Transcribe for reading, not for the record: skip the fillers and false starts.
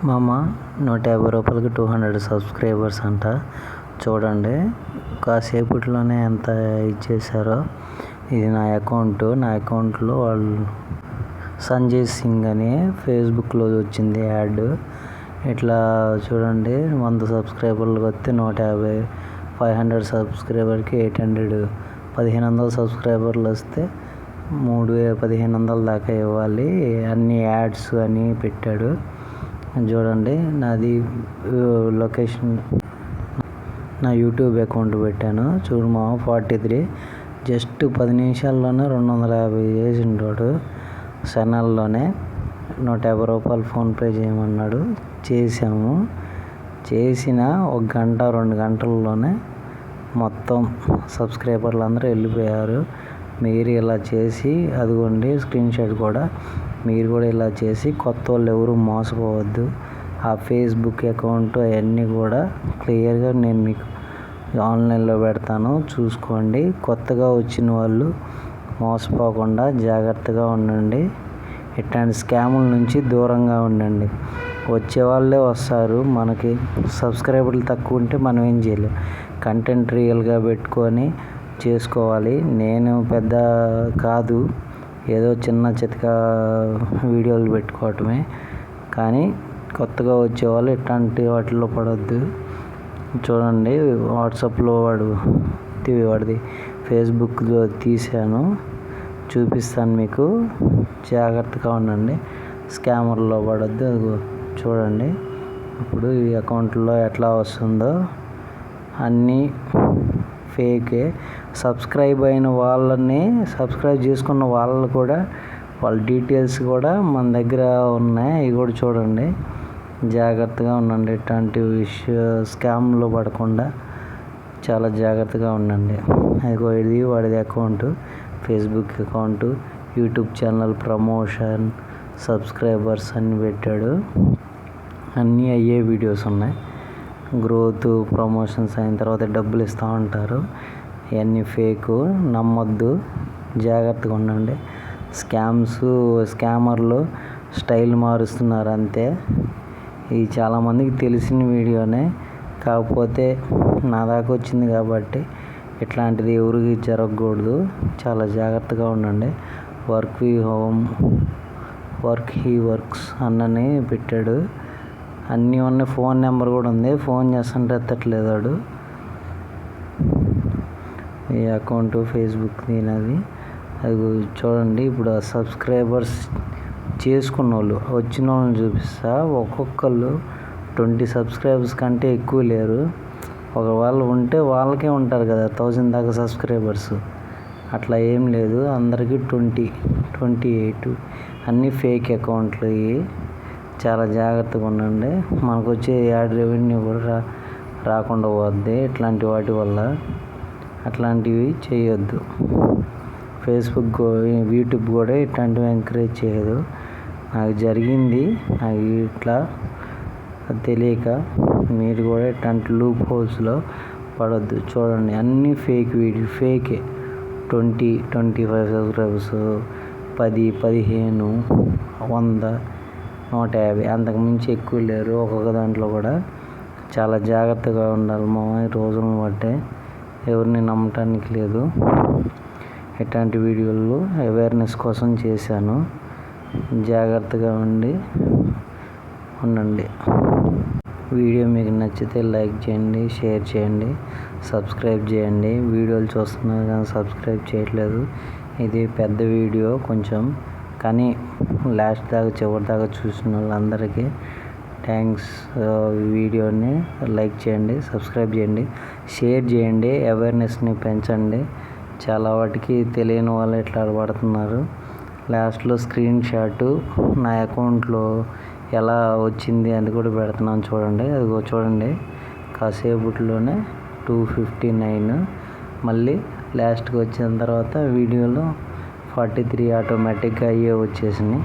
మామ 150 రూపాయలకి 200 సబ్స్క్రైబర్స్ అంట. చూడండి కాసేపట్లోనే ఎంత ఇచ్చేసారో. ఇది నా అకౌంట్లో వాళ్ళు సంజయ్ సింగ్ అని ఫేస్బుక్లో వచ్చింది యాడ్. ఇట్లా చూడండి 100 సబ్స్క్రైబర్లకు వస్తే 150, 500 సబ్స్క్రైబర్కి 800, 1500 సబ్స్క్రైబర్లు వస్తే 1500 దాకా ఇవ్వాలి. అన్ని యాడ్స్ అని పెట్టాడు. చూడండి నాది లొకేషన్, నా యూట్యూబ్ అకౌంట్ పెట్టాను చూడు మా 43. జస్ట్ 10 నిమిషాల్లోనే 250 చేసింటాడు. ఛానల్లోనే 150 రూపాయలు ఫోన్పే చేయమన్నాడు. చేసాము. చేసిన 1 గంట 2 గంటల్లోనే మొత్తం సబ్స్క్రైబర్లు అందరూ వెళ్ళిపోయారు. మీరు ఇలా చేసి అదిగోండి స్క్రీన్ షాట్ కూడా, మీరు కూడా ఇలా చేసి కొత్త వాళ్ళు ఎవరు మోసపోవద్దు. ఆ ఫేస్బుక్ అకౌంట్ అవన్నీ కూడా క్లియర్గా నేను మీకు ఆన్లైన్లో పెడతాను, చూసుకోండి. కొత్తగా వచ్చిన వాళ్ళు మోసపోకుండా జాగ్రత్తగా ఉండండి. ఇట్లాంటి స్కాముల నుంచి దూరంగా ఉండండి. వచ్చే వాళ్ళే వస్తారు. మనకి సబ్స్క్రైబర్లు తక్కువ ఉంటే మనం ఏం చేయలేం. కంటెంట్ రియల్గా పెట్టుకొని చేసుకోవాలి. నేను పెద్ద కాదు, ఏదో చిన్న చితకా వీడియోలు పెట్టుకోవటమే. కానీ కొత్తగా వచ్చేవాళ్ళు ఇట్లాంటి వాటిల్లో పడవద్దు. చూడండి వాట్సాప్లో వాడిది ఫేస్బుక్లో తీసాను, చూపిస్తాను మీకు. జాగ్రత్తగా ఉండండి, స్కామర్లో పడవద్దు. అది చూడండి ఇప్పుడు ఈ అకౌంట్లో ఎట్లా వస్తుందో అన్నీ ఫేకే. సబ్స్క్రైబ్ చేసుకున్న వాళ్ళు కూడా వాళ్ళ డీటెయిల్స్ కూడా మన దగ్గర ఉన్నాయి. ఇవి కూడా చూడండి. జాగ్రత్తగా ఉండండి. ఇట్లాంటి స్కామ్లో పడకుండా చాలా జాగ్రత్తగా ఉండండి. ఇది వాడిది account, Facebook account, YouTube channel promotion, subscribers అన్ని పెట్టాడు. అన్నీ అయ్యే వీడియోస్ ఉన్నాయి. గ్రోత్, ప్రమోషన్స్ అయిన తర్వాత డబ్బులు ఇస్తూ ఉంటారు. ఇవన్నీ ఫేకు, నమ్మొద్దు. జాగ్రత్తగా ఉండండి. స్కామర్లు స్టైల్ మారుస్తున్నారు అంతే. ఇది చాలామందికి తెలిసిన వీడియోనే, కాకపోతే నా దాకా వచ్చింది కాబట్టి ఇట్లాంటిది ఎవరికి జరగకూడదు. చాలా జాగ్రత్తగా ఉండండి. వర్క్ హీ వర్క్స్ అన్నని పెట్టాడు. అన్నీ ఉన్నాయి. ఫోన్ నెంబర్ కూడా ఉంది. ఫోన్ చేస్తుంటే ఎత్తట్లేదు వాడు. ఈ అకౌంట్ ఫేస్బుక్ నాది. అది చూడండి. ఇప్పుడు ఆ సబ్స్క్రైబర్స్ చేసుకున్న వాళ్ళు వచ్చిన వాళ్ళని చూపిస్తా. ఒక్కొక్కళ్ళు 20 సబ్స్క్రైబర్స్ కంటే ఎక్కువ లేరు. ఒకవేళ ఉంటే వాళ్ళకే ఉంటారు కదా 1000 దాకా సబ్స్క్రైబర్స్. అట్లా ఏం లేదు, అందరికీ 20, 28 అన్నీ ఫేక్ అకౌంట్లు. ఇవి చాలా జాగ్రత్తగా ఉండండి. మనకు వచ్చే యాడ్ రెవెన్యూ కూడా రాకుండా పోద్ది ఇట్లాంటి వాటి వల్ల. అట్లాంటివి చేయొద్దు. ఫేస్బుక్, యూట్యూబ్ కూడా ఇట్లాంటివి ఎంకరేజ్ చేయదు. నాకు జరిగింది, నాకు ఇట్లా తెలియక. మీరు కూడా ఇట్లాంటి లూప్ హోల్స్లో పడొద్దు. చూడండి అన్నీ ఫేకే. 20, 25 సబ్స్క్రైబర్స్, 10, 15, 100, 150 అంతకుమించి ఎక్కువ లేరు ఒక్కొక్క దాంట్లో కూడా. చాలా జాగ్రత్తగా ఉండాలి ఈ రోజులను బట్టి. ఎవరిని నమ్మటానికి లేదు. ఇట్లాంటి వీడియోలు అవేర్నెస్ కోసం చేశాను. జాగ్రత్తగా ఉండండి. వీడియో మీకు నచ్చితే లైక్ చేయండి, షేర్ చేయండి, సబ్స్క్రైబ్ చేయండి. వీడియోలు చూస్తున్నారు కానీ సబ్స్క్రైబ్ చేయట్లేదు. ఇది పెద్ద వీడియో కొంచెం, కానీ లాస్ట్ దాకా చివరి దాకా చూసిన వాళ్ళందరికీ థ్యాంక్స్. వీడియోని లైక్ చేయండి, సబ్స్క్రైబ్ చేయండి, షేర్ చేయండి, అవేర్నెస్ని పెంచండి. చాలా వాటికి తెలియని వాళ్ళు ఎట్లా పడుతున్నారు. లాస్ట్లో స్క్రీన్ షాటు నా అకౌంట్లో ఎలా వచ్చింది అది కూడా పెడుతున్నాను చూడండి. అదిగో చూడండి కాసేపట్లోనే 259. మళ్ళీ లాస్ట్కి వచ్చిన తర్వాత వీడియోలో 43 ఆటోమేటిక్గా అయ్యే వచ్చేసినాయి.